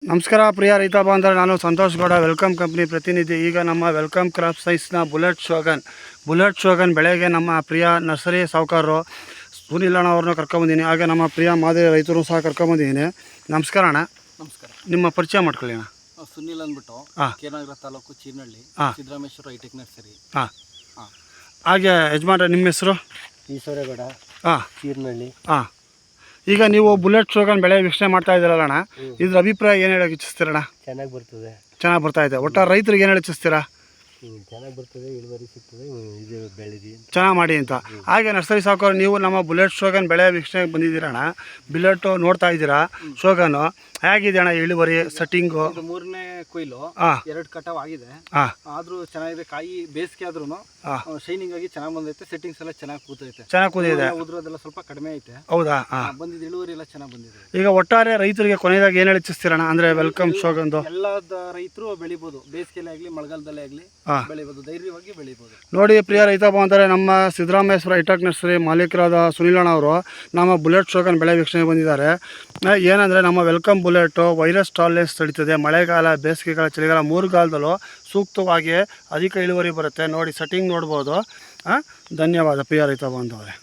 ನಮಸ್ಕಾರ ಪ್ರಿಯ ರೈತ ಬಾಂಧವರೇ, ನಾನು ಸಂತೋಷ್ ಗೌಡ, ವೆಲ್ಕಮ್ ಕಂಪ್ನಿ ಪ್ರತಿನಿಧಿ. ಈಗ ನಮ್ಮ ವೆಲ್ಕಮ್ ಕ್ರಾಪ್ ಸೈನ್ಸ್ನ ಬುಲೆಟ್ ಶೋಗನ್ ಬೆಳೆಗೆ ನಮ್ಮ ಪ್ರಿಯ ನರ್ಸರಿ ಸಾಹುಕಾರರು ಸುನಿಲ್ ಅಣ್ಣ ಅವ್ರನ್ನ ಕರ್ಕೊಂಬಂದಿನಿ. ಹಾಗೆ ನಮ್ಮ ಪ್ರಿಯ ಮಾದರಿ ರೈತರು ಸಹ ಕರ್ಕೊಂಬಂದಿದ್ದೀನಿ. ನಮಸ್ಕಾರ ಅಣ್ಣ. ನಮಸ್ಕಾರ. ನಿಮ್ಮ ಪರಿಚಯ ಮಾಡ್ಕೊಳ್ಳಿ ಅಣ್ಣ. ಸುನಿಲ್ ಅಂದ್ಬಿಟ್ಟು ಕೇರನಗರ ತಾಲೂಕು ಚೀರ್ನಹಳ್ಳಿ ಸಿದ್ದರಾಮೇಶ್ವರ ಹೈಟೆಕ್ ನರ್ಸರಿ. ಹಾಗೆ ಯಜಮಾನ್ರೆ, ನಿಮ್ಮ ಹೆಸರು? ಈಶ್ವರೇಗೌಡ, ಚೀರ್ನಹಳ್ಳಿ. ಈಗ ನೀವು ಬುಲೆಟ್ ಶೋಗನ್ ಬೆಳೆ ವೀಕ್ಷಣೆ ಮಾಡ್ತಾ ಇದ್ದೀರಲ್ಲ ಅಣ್ಣ, ಇದ್ರ ಅಭಿಪ್ರಾಯ ಏನು ಹೇಳಕ್ಕೆ ಇಚ್ಛಿಸ್ತೀರಣ್ಣ? ಚೆನ್ನಾಗಿ ಬರ್ತಾ ಇದೆ. ಒಟ್ಟಾರೆ ರೈತರಿಗೆ ಏನು ಹೇಳಕ್ಕೆ ಇಚ್ಛಿಸ್ತೀರಾ? ಚೆನ್ನಾಗಿ ಬರ್ತದೆ, ಇಳುವರಿ ಸಿಗ್ತದೆ, ಇದು ಬೆಳೆದಿ ಚೆನ್ನಾಗಿ ಮಾಡಿ ಅಂತ. ಹಾಗೆ ನರ್ಸರಿ ಸಾಕೋರು, ನೀವು ನಮ್ಮ ಬುಲೆಟ್ ಶೋಗನ್ ಬೆಳೆ ವೀಕ್ಷಣೆಗೆ ಬಂದಿದ್ದೀರಣ್ಣ. ಬುಲೆಟು ನೋಡ್ತಾ ಇದ್ದೀರಾ, ಶೋಗನು ಹೇಗಿದೆ ಅಣ್ಣ ಇಳುವರಿ, ಸೆಟ್ಟಿಂಗು? ಮೂರನೇ ಕೊಯ್ಲು, 2 ಕಟಾವ್ ಆಗಿದೆ. ಆದ್ರೂ ಚೆನ್ನಾಗಿದೆ. ಕಾಯಿ ಬೇಸಿಗೆ ಆದ್ರೂ ಶೈನಿಂಗ್ ಆಗಿ ಚೆನ್ನಾಗಿ ಬಂದೈತೆ. ಸೆಟ್ಟಿಂಗ್ಸ್ ಎಲ್ಲ ಚೆನ್ನಾಗಿ ಕೂತೈತೆ. ಉದ್ರೋದೆಲ್ಲ ಸ್ವಲ್ಪ ಕಡಿಮೆ ಐತೆ. ಹೌದಾ? ಬಂದಿದ್ದು ಇಳುವರಿ ಎಲ್ಲ ಚೆನ್ನಾಗಿ ಬಂದಿದೆ. ಈಗ ಒಟ್ಟಾರೆ ರೈತರಿಗೆ ಕೊನೆಯದಾಗಿ ಏನು ಹೇಳಿ ಇಚ್ಛಿಸ್ತೀರಣ್ಣ? ಅಂದ್ರೆ ವೆಲ್ಕಮ್ ಶೋಗಂದು ಎಲ್ಲದ ರೈತರು ಬೆಳಿಬೋದು, ಬೇಸಿಗೆಲ್ಲೇ ಆಗಲಿ ಮಳೆಗಾಲದಲ್ಲೇ ಆಗಲಿ ಬೆಳಿಬೋದು, ಧೈರ್ಯವಾಗಿ ಬೆಳಿಬೋದು. ನೋಡಿ ಪ್ರಿಯ ರೈತ ಬಾಂಧವರೇ, ನಮ್ಮ ಸಿದ್ದರಾಮೇಶ್ವರ ಹೈಟೆಕ್ ನರ್ಸರಿ ಮಾಲೀಕರಾದ ಸುನಿಲ್ ಅಣ್ಣ ಅವರು ನಮ್ಮ ಬುಲೆಟ್ ಶೋಗನ್ ಬೆಳೆ ವೀಕ್ಷಣೆ ಬಂದಿದ್ದಾರೆ. ಏನಂದರೆ ನಮ್ಮ ವೆಲ್ಕಮ್ ಬುಲೆಟು ವೈರಸ್ ಟಾಲರೆನ್ಸ್ ತಡೀತದೆ. ಮಳೆಗಾಲ, ಬೇಸಿಗೆಗಾಲ, ಚಳಿಗಾಲ 3 ಕಾಲದಲ್ಲೂ ಸೂಕ್ತವಾಗಿ ಅಧಿಕ ಇಳುವರಿ ಬರುತ್ತೆ. ನೋಡಿ, ಸೆಟ್ಟಿಂಗ್ ನೋಡ್ಬೋದು. ಧನ್ಯವಾದ ಪ್ರಿಯ ರೈತ ಬಾಂಧವರೇ.